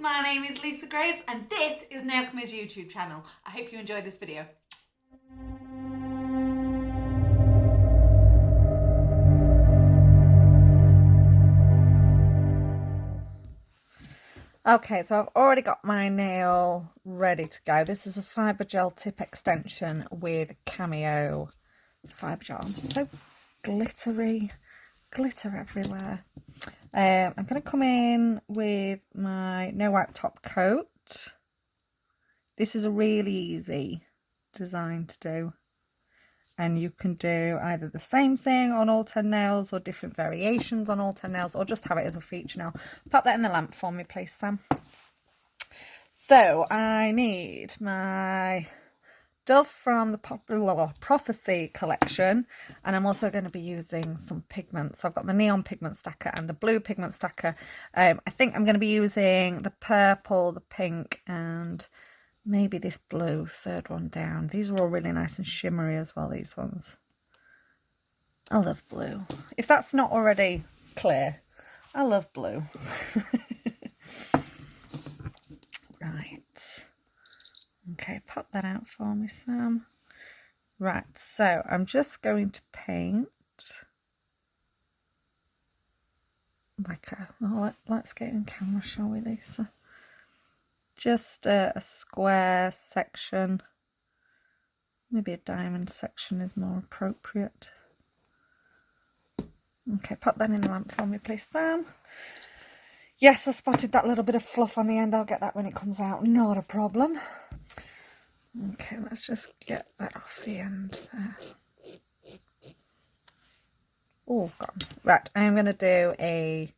my name is Lisa Grace and this is Nailchemy's YouTube channel. I hope you enjoyed this video. Okay, so I've already got my nail ready to go. This is a fibre gel tip extension with Cameo fibre gel. I'm so glittery, glitter everywhere. I'm going to come in with my no wipe top coat. This is a really easy design to do, and you can do either the same thing on all 10 nails or different variations on all 10 nails, or just have it as a feature nail. Pop that in the lamp for me, please, Sam. So I need my Dove from the Popular Prophecy collection, and I'm also going to be using some pigments. So I've got the neon pigment stacker and the blue pigment stacker. I think I'm going to be using the purple, the pink, and maybe this blue, third one down. These are all really nice and shimmery as well, these ones. I love blue. If that's not already clear, I love blue. Right. Okay, pop that out for me, Sam. Right, so I'm just going to paint like a, oh, let's get in camera, shall we, Lisa? Just a square section. Maybe a diamond section is more appropriate. Okay, pop that in the lamp for me, please, Sam. Yes, I spotted that little bit of fluff on the end. I'll get that when it comes out. Not a problem. Okay, let's just get that off the end there. Oh, gone. Right, I'm going to do a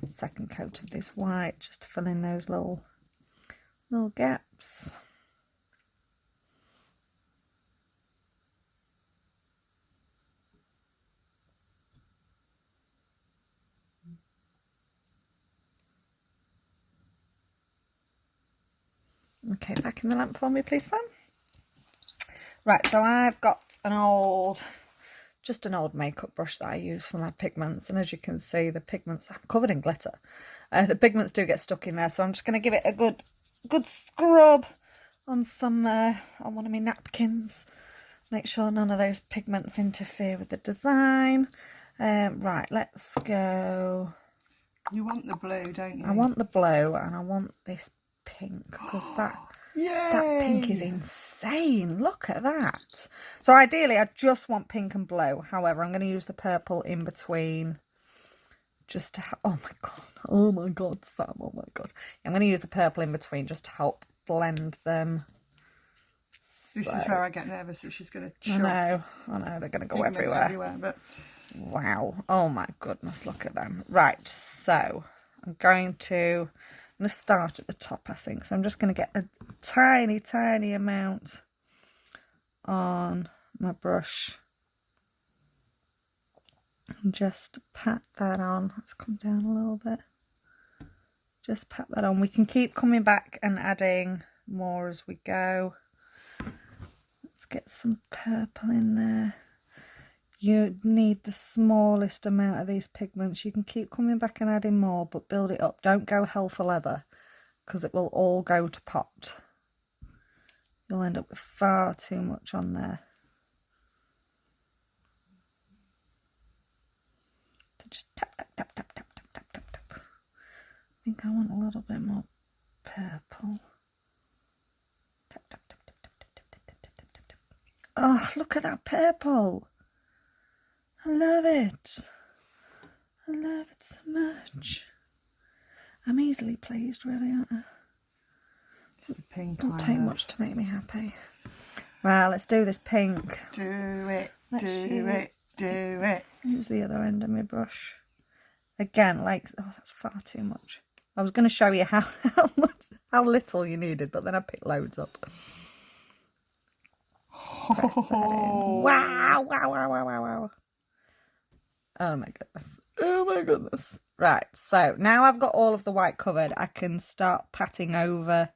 second coat of this white just to fill in those little gaps. Okay, back in the lamp for me, please, Sam. Right, so I've got just an old makeup brush that I use for my pigments, and as you can see, the pigments, I'm covered in glitter. The pigments do get stuck in there, so I'm just going to give it a good scrub on on one of my napkins. Make sure none of those pigments interfere with the design. Right, let's go. You want the blue, don't you? I want the blue, and I want this pink, because that pink is insane. Look at that. So ideally I just want pink and blue. However, I'm going to use the purple in between just to oh my god, Sam, oh my god. I'm going to use the purple in between just to help blend them. This is where I get nervous that she's going to chuck. I know they're going to go everywhere, but wow, oh my goodness, look at them. Right, so I'm going to start at the top, I think. So I'm just going to get a tiny amount on my brush and just pat that on. Let's come down a little bit. Just pat that on. We can keep coming back and adding more as we go. Let's get some purple in there. You need the smallest amount of these pigments. You can keep coming back and adding more, but build it up. Don't go hell for leather, because it will all go to pot. You'll end up with far too much on there. So just tap, tap, tap, tap, tap, tap, tap, tap, tap. I think I want a little bit more purple. Tap, tap, tap, tap, tap, tap, tap, tap, tap, tap, tap. Oh, look at that purple. I love it. I love it so much. I'm easily pleased, really, aren't I? It's the pink. Don't take much to make me happy. Right, let's do this pink. Do it, do it. Use the other end of my brush. Again, like, oh, that's far too much. I was going to show you how little you needed, but then I picked loads up. Press that in. Wow. Oh my goodness. Oh my goodness. Right, so now I've got all of the white covered, I can start patting over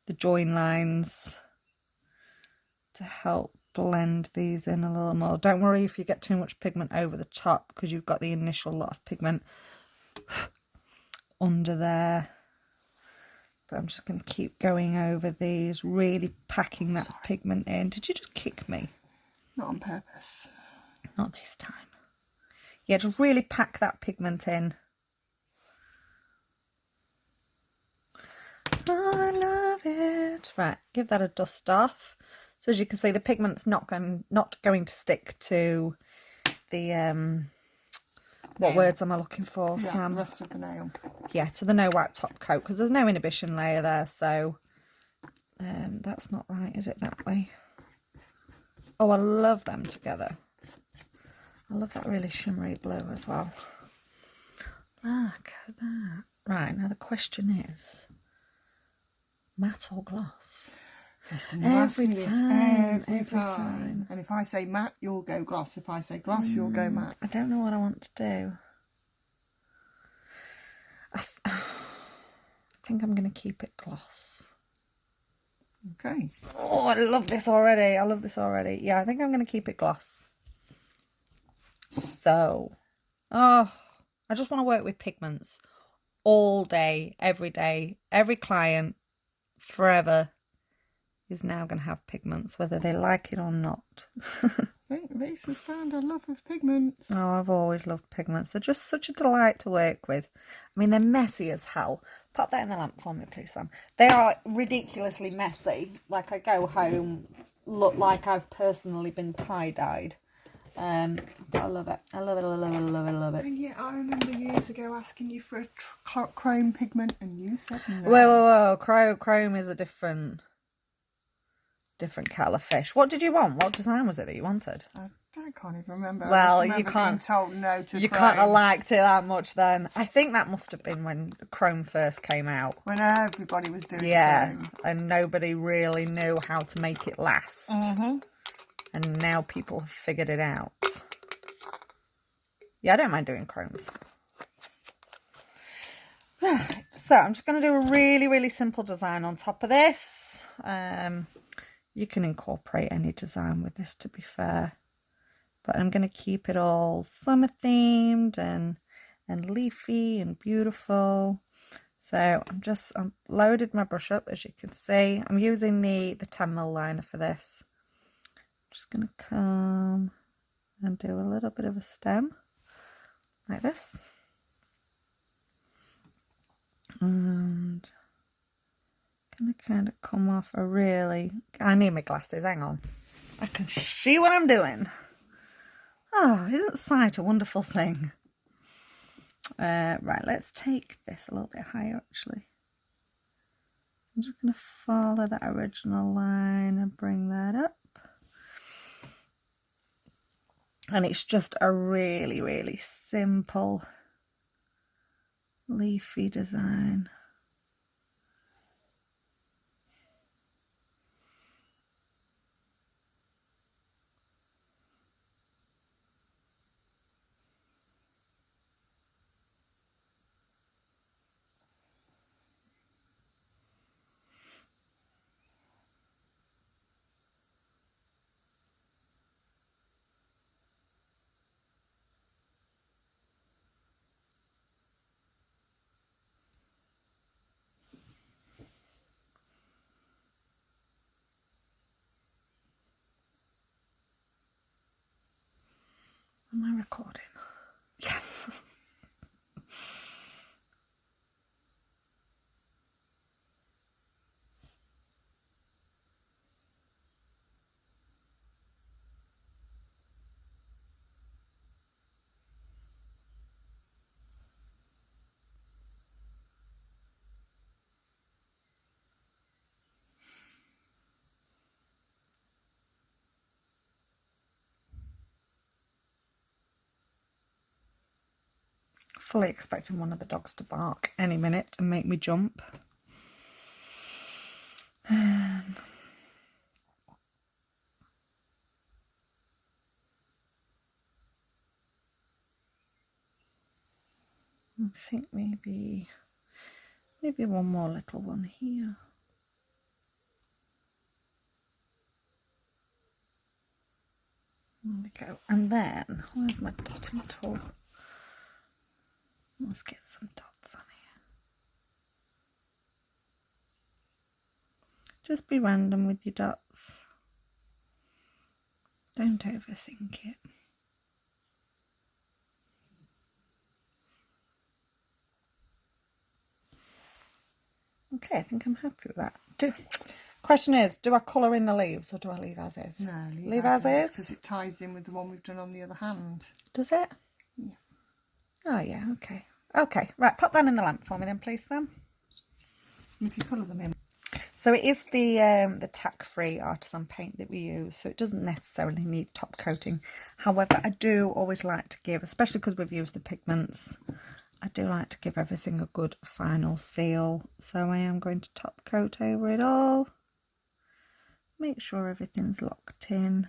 the join lines to help blend these in a little more. Don't worry if you get too much pigment over the top, because you've got the initial lot of pigment under there. But I'm just going to keep going over these, really packing that pigment in. Did you just kick me? Not on purpose. Not this time. Yeah, just really pack that pigment in. I love it. Right, give that a dust off. So as you can see, the pigment's not going to stick to the what words am I looking for, Yeah, Sam? the rest of the nail. Yeah, to the no wipe top coat, because there's no inhibition layer there, so that's not right, is it, that way? Oh, I love them together. I love that really shimmery blue as well. Look at that. Right, now the question is, matte or gloss? Listen, Every time. And if I say matte, you'll go gloss. If I say gloss, you'll go matte. I don't know what I want to do. I think I'm going to keep it gloss. Okay. Oh, I love this already. I love this already. Yeah, I think I'm going to keep it gloss. So, I just want to work with pigments all day, every day. Every client, forever, is now going to have pigments, whether they like it or not. I think Lisa's found a love of pigments. Oh, I've always loved pigments. They're just such a delight to work with. I mean, they're messy as hell. Pop that in the lamp for me, please, Sam. They are ridiculously messy. Like, I go home, look like I've personally been tie-dyed. But I love it. I love it, I love it, I love it, I love it. And yet, I remember years ago asking you for a chrome pigment, and you said no. Whoa. Chrome is a different kettle of fish. What did you want? What design was it that you wanted? I can't even remember. Well, you can't. Being told no to you chrome. can't have liked it that much then. I think that must have been when Chrome first came out. When everybody was doing chrome. And nobody really knew how to make it last. And now people have figured it out. Yeah, I don't mind doing chromes. Right, so I'm just going to do a really, really simple design on top of this. You can incorporate any design with this, to be fair. But I'm going to keep it all summer themed and leafy and beautiful. So I'm loaded my brush up, as you can see. I'm using the 10mm liner for this. Just going to come and do a little bit of a stem like this. And going to kind of come off a really... I need my glasses, hang on. I can see what I'm doing. Oh, isn't sight a wonderful thing? Right, let's take this a little bit higher, actually. I'm just going to follow that original line and bring that up. And it's just a really, really simple leafy design. Am I recording? Yes. Fully expecting one of the dogs to bark any minute and make me jump. I think maybe one more little one here. There we go. And then, where's my dotting tool? Let's get some dots on here. Just be random with your dots. Don't overthink it. Okay, I think I'm happy with that. Question is, do I colour in the leaves or do I leave as is? No, leave as is. Because it ties in with the one we've done on the other hand. Does it? Yeah. Oh yeah, okay. Okay, right, pop that in the lamp for me then, please, Sam. If you colour them in. So it is the tack-free artisan paint that we use, so it doesn't necessarily need top coating. However, I do always like to give, especially because we've used the pigments, I do like to give everything a good final seal. So I am going to top coat over it all. Make sure everything's locked in.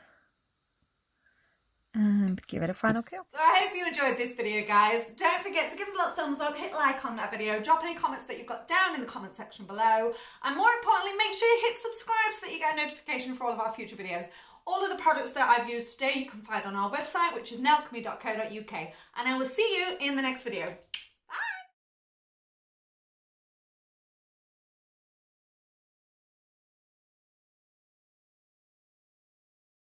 And give it a final kill. So I hope you enjoyed this video, guys. Don't forget to give us a little thumbs up, hit like on that video, drop any comments that you've got down in the comment section below, and more importantly, make sure you hit subscribe so that you get a notification for all of our future videos. All of the products that I've used today you can find on our website, which is nailchemy.co.uk, and I will see you in the next video.